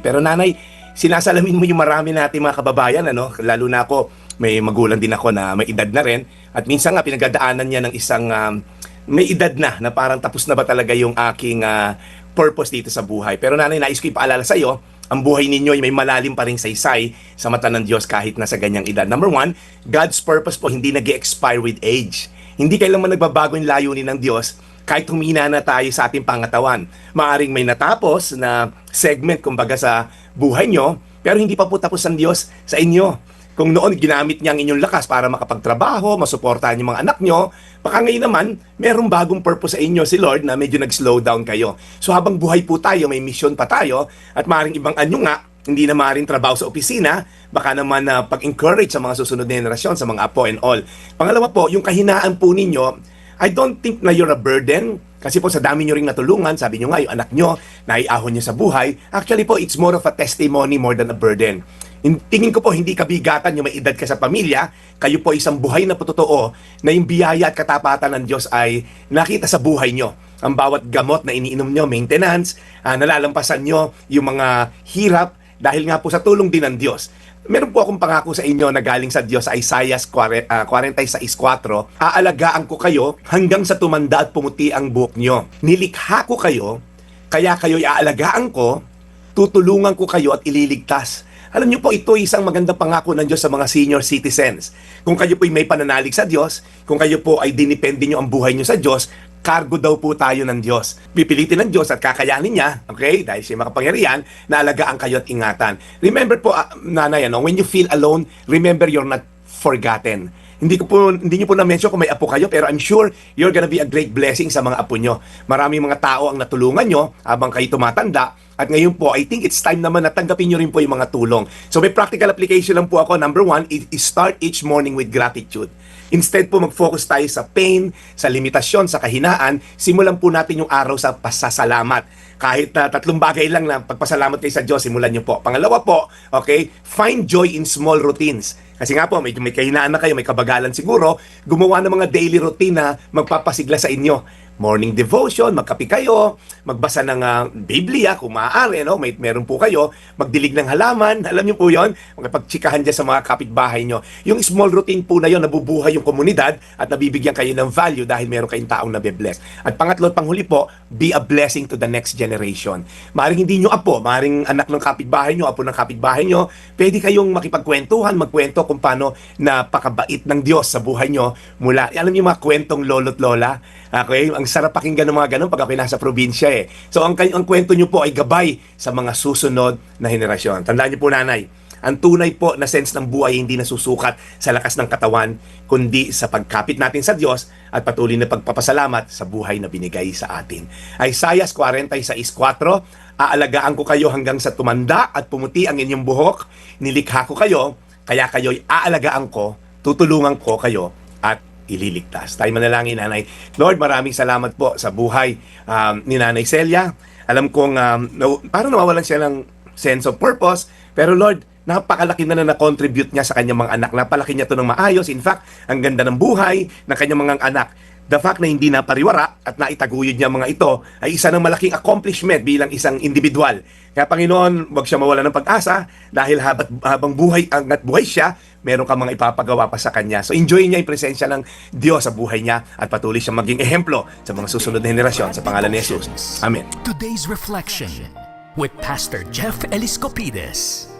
Pero nanay, sinasalamin mo yung marami nating mga kababayan, ano? Lalo na ako, may magulang din ako na may edad na rin. At minsan nga, pinagdadaanan niya ng isang may edad na parang tapos na ba talaga yung aking purpose dito sa buhay. Pero nanay, nais ko ipaalala sa iyo, ang buhay ninyo ay may malalim pa ring saysay sa mata ng Diyos kahit nasa ganyang edad. Number one, God's purpose po hindi nag-expire with age. Hindi kailanman nagbabago yung layunin ng Diyos kahit humina na tayo sa ating pangatawan. Maaring may natapos na segment kumbaga sa buhay nyo, pero hindi pa po tapos ang Diyos sa inyo. Kung noon ginamit niya ang inyong lakas para makapagtrabaho, masuportahan yung mga anak nyo, baka ngayon naman, merong bagong purpose sa inyo si Lord na medyo nag-slow down kayo. So habang buhay po tayo, may mission pa tayo, at maaaring ibang anyo nga, hindi na maaaring trabaho sa opisina, baka naman pag-encourage sa mga susunod na henerasyon, sa mga apo and all. Pangalawa po, yung kahinaan po ninyo, I don't think na you're a burden. Kasi po sa dami nyo ring natulungan, sabi nyo nga, yung anak nyo, naiahon nyo sa buhay. Actually po, it's more of a testimony more than a burden. Tingin ko po, hindi kabigatan yung may edad ka sa pamilya, kayo po isang buhay na pototoo na yung biyaya at katapatan ng Diyos ay nakita sa buhay nyo. Ang bawat gamot na iniinom nyo, maintenance, nalalampasan nyo yung mga hirap dahil nga po sa tulong din ng Diyos. Meron po akong pangako sa inyo na galing sa Diyos sa Isaiah 46:4, aalagaan ko kayo hanggang sa tumanda at pumuti ang buhok nyo. Nilikha ko kayo, kaya kayo'y aalagaan ko, tutulungan ko kayo at ililigtas. Alam niyo po, ito isang magandang pangako ng Diyos sa mga senior citizens. Kung kayo po ay may pananalig sa Diyos, kung kayo po ay dinipende nyo ang buhay nyo sa Diyos, cargo daw po tayo ng Diyos. Pipilitin ng Diyos at kakayanin niya, okay, dahil siya makapangyarihan, na alagaan kayo at ingatan. Remember po, nanay, when you feel alone, remember you're not forgotten. Hindi niyo po na-mention kung may apo kayo, pero I'm sure you're gonna be a great blessing sa mga apo nyo. Maraming mga tao ang natulungan nyo habang kayo tumatanda. At ngayon po, I think it's time naman na tanggapin nyo rin po yung mga tulong. So may practical application lang po ako. Number one, start each morning with gratitude. Instead po mag-focus tayo sa pain, sa limitasyon, sa kahinaan, simulan po natin yung araw sa pasasalamat. Kahit 3 bagay lang na pagpasalamat kayo sa Diyos, simulan nyo po. Pangalawa po, okay, find joy in small routines. Kasi nga po, may kahinaan na kayo, may kabagalan siguro, gumawa ng mga daily routine na magpapasigla sa inyo. Morning devotion, magkape kayo, magbasa ng Biblia kung maaari, no? Meron po kayo, magdilig ng halaman, alam niyo po yon, magpagtsikahan dyan sa mga kapitbahay nyo. Yung small routine po na yon, nabubuhay yung komunidad at nabibigyan kayo ng value dahil meron kayong taong nabibless. At pangatlo at panghuli po, be a blessing to the next generation. Maaring hindi nyo apo, maaring anak ng kapitbahay nyo, apo ng kapitbahay nyo, pwede kayong makipagkwentuhan, magkwento kung paano napakabait ng Diyos sa buhay nyo mula, alam niyo mga kwentong lolo't lola, okay, ang sarap pakinggan ng mga ganun pag ako'y nasa probinsya eh. So ang kwento nyo po ay gabay sa mga susunod na henerasyon. Tandaan nyo po nanay, ang tunay po na sense ng buhay hindi nasusukat sa lakas ng katawan, kundi sa pagkapit natin sa Diyos at patuloy na pagpapasalamat sa buhay na binigay sa atin. Isaiah 46:4, aalagaan ko kayo hanggang sa tumanda at pumuti ang inyong buhok, nilikha ko kayo, kaya kayo'y aalagaan ko, tutulungan ko kayo at ililigtas. Tayo manalangin, nanay. Lord, maraming salamat po sa buhay ni Nanay Celia. Alam kong parang nawawalan siya ng sense of purpose, pero Lord, napakalaki na contribute niya sa kanyang mga anak. Napalaki niya to ng maayos. In fact, ang ganda ng buhay ng kanyang mga anak. The fact na hindi na pariwara at naitaguyod niya mga ito ay isa ng malaking accomplishment bilang isang individual. Kaya Panginoon, huwag siya mawala ng pag-asa dahil habang buhay hanggat buhay siya, meron ka mga ipapagawa pa sa kanya. So enjoy niya yung presensya ng Diyos sa buhay niya at patuloy siyang maging ehemplo sa mga susunod na henerasyon sa pangalan ni Jesus. Amen. Today's Reflection with Pastor Jeff Eliscopides.